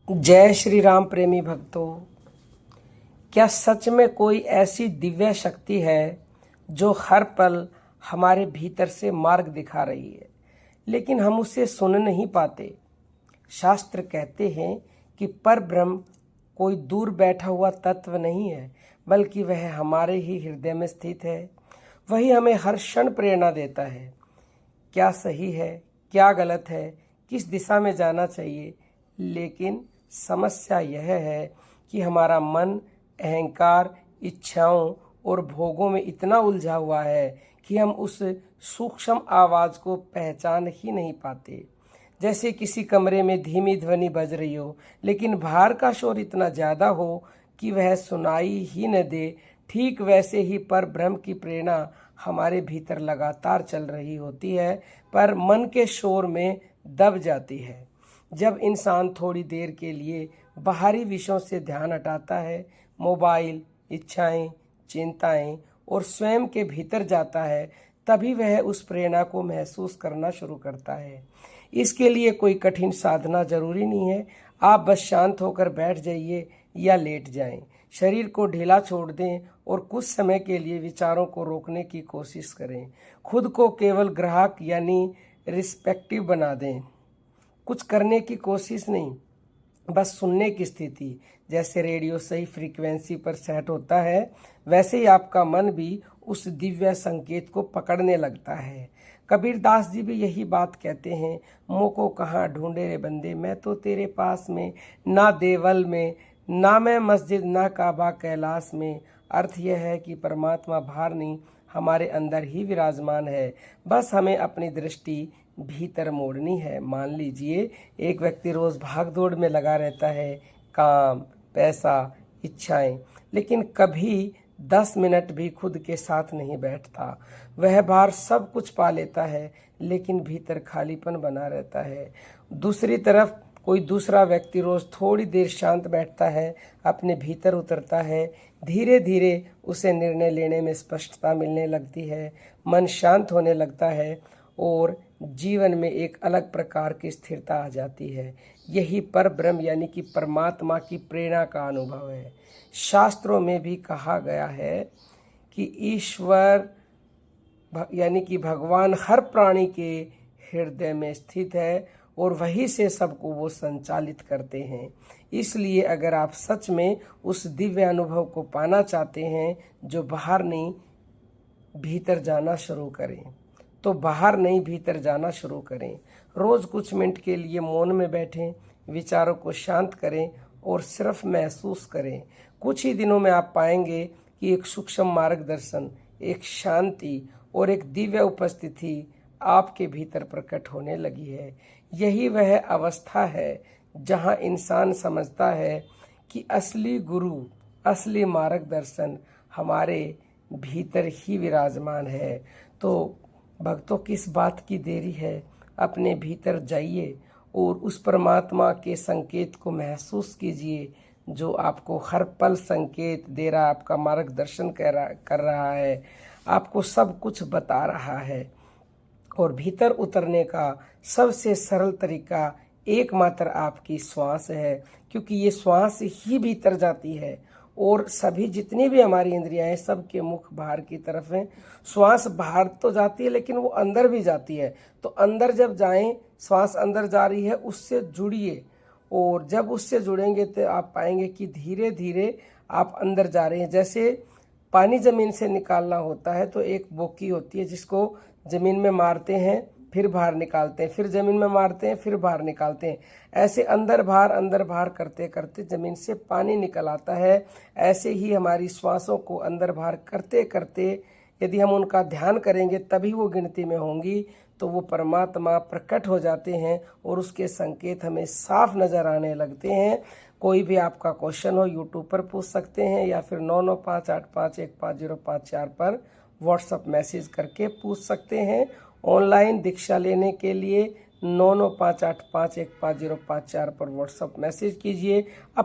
जय श्री राम प्रेमी भक्तों। क्या सच में कोई ऐसी दिव्य शक्ति है जो हर पल हमारे भीतर से मार्ग दिखा रही है, लेकिन हम उसे सुन नहीं पाते। शास्त्र कहते हैं कि पर ब्रह्म कोई दूर बैठा हुआ तत्व नहीं है, बल्कि वह हमारे ही हृदय में स्थित है। वही हमें हर क्षण प्रेरणा देता है। क्या सही है, क्या गलत है, किस दिशा में जाना चाहिए। लेकिन समस्या यह है कि हमारा मन अहंकार, इच्छाओं और भोगों में इतना उलझा हुआ है कि हम उस सूक्ष्म आवाज़ को पहचान ही नहीं पाते। जैसे किसी कमरे में धीमी ध्वनि बज रही हो, लेकिन बाहर का शोर इतना ज़्यादा हो कि वह सुनाई ही न दे। ठीक वैसे ही पर ब्रह्म की प्रेरणा हमारे भीतर लगातार चल रही होती है, पर मन के शोर में दब जाती है। जब इंसान थोड़ी देर के लिए बाहरी विषयों से ध्यान हटाता है, मोबाइल, इच्छाएं, चिंताएं और स्वयं के भीतर जाता है, तभी वह उस प्रेरणा को महसूस करना शुरू करता है। इसके लिए कोई कठिन साधना जरूरी नहीं है। आप बस शांत होकर बैठ जाइए या लेट जाएं, शरीर को ढीला छोड़ दें और कुछ समय के लिए विचारों को रोकने की कोशिश करें। खुद को केवल ग्राहक यानी रिस्पेक्टिव बना दें। कुछ करने की कोशिश नहीं, बस सुनने की स्थिति। जैसे रेडियो सही फ्रीक्वेंसी पर सेट होता है, वैसे ही आपका मन भी उस दिव्य संकेत को पकड़ने लगता है। कबीरदास जी भी यही बात कहते हैं, मोको कहाँ ढूंढे रे बंदे, मैं तो तेरे पास में, ना देवल में, ना मैं मस्जिद, ना काबा कैलाश में। अर्थ यह है कि परमात्मा बाहर नहीं, हमारे अंदर ही विराजमान है। बस हमें अपनी दृष्टि भीतर मोड़नी है। मान लीजिए एक व्यक्ति रोज भाग दौड़ में लगा रहता है, काम, पैसा, इच्छाएं, लेकिन कभी 10 मिनट भी खुद के साथ नहीं बैठता। वह बाहर सब कुछ पा लेता है, लेकिन भीतर खालीपन बना रहता है। दूसरी तरफ कोई दूसरा व्यक्ति रोज थोड़ी देर शांत बैठता है, अपने भीतर उतरता है, धीरे धीरे उसे निर्णय लेने में स्पष्टता मिलने लगती है, मन शांत होने लगता है और जीवन में एक अलग प्रकार की स्थिरता आ जाती है। यही पर ब्रह्म यानी कि परमात्मा की प्रेरणा का अनुभव है। शास्त्रों में भी कहा गया है कि ईश्वर यानी कि भगवान हर प्राणी के हृदय में स्थित है और वहीं से सबको वो संचालित करते हैं। इसलिए अगर आप सच में उस दिव्य अनुभव को पाना चाहते हैं जो बाहर नहीं भीतर जाना शुरू करें, तो बाहर नहीं भीतर जाना शुरू करें। रोज कुछ मिनट के लिए मौन में बैठें, विचारों को शांत करें और सिर्फ महसूस करें। कुछ ही दिनों में आप पाएंगे कि एक सूक्ष्म मार्गदर्शन, एक शांति और एक दिव्य उपस्थिति आपके भीतर प्रकट होने लगी है। यही वह अवस्था है जहां इंसान समझता है कि असली गुरु, असली मार्गदर्शन हमारे भीतर ही विराजमान है। तो भक्तों, किस बात की देरी है? अपने भीतर जाइए और उस परमात्मा के संकेत को महसूस कीजिए जो आपको हर पल संकेत दे रहा है, आपका मार्गदर्शन कर रहा है, आपको सब कुछ बता रहा है। और भीतर उतरने का सबसे सरल तरीका एकमात्र आपकी श्वास है, क्योंकि ये श्वास ही भीतर जाती है और सभी जितनी भी हमारी इंद्रियां हैं सबके मुख बाहर की तरफ हैं। श्वास बाहर तो जाती है लेकिन वो अंदर भी जाती है। तो अंदर जब जाएं, श्वास अंदर जा रही है, उससे जुड़िए और जब उससे जुड़ेंगे तो आप पाएंगे कि धीरे धीरे आप अंदर जा रहे हैं। जैसे पानी जमीन से निकालना होता है तो एक बोकी होती है जिसको जमीन में मारते हैं फिर बाहर निकालते हैं, फिर जमीन में मारते हैं फिर बाहर निकालते हैं। ऐसे अंदर बाहर करते करते जमीन से पानी निकल आता है। ऐसे ही हमारी श्वासों को अंदर बाहर करते करते यदि हम उनका ध्यान करेंगे तभी वो गिनती में होंगी, तो वो परमात्मा प्रकट हो जाते हैं और उसके संकेत हमें साफ नजर आने लगते हैं। कोई भी आपका क्वेश्चन हो यूट्यूब पर पूछ सकते हैं या फिर 9958515054 पर व्हाट्सएप मैसेज करके पूछ सकते हैं। ऑनलाइन दीक्षा लेने के लिए 9958515054 पर व्हाट्सएप मैसेज कीजिए।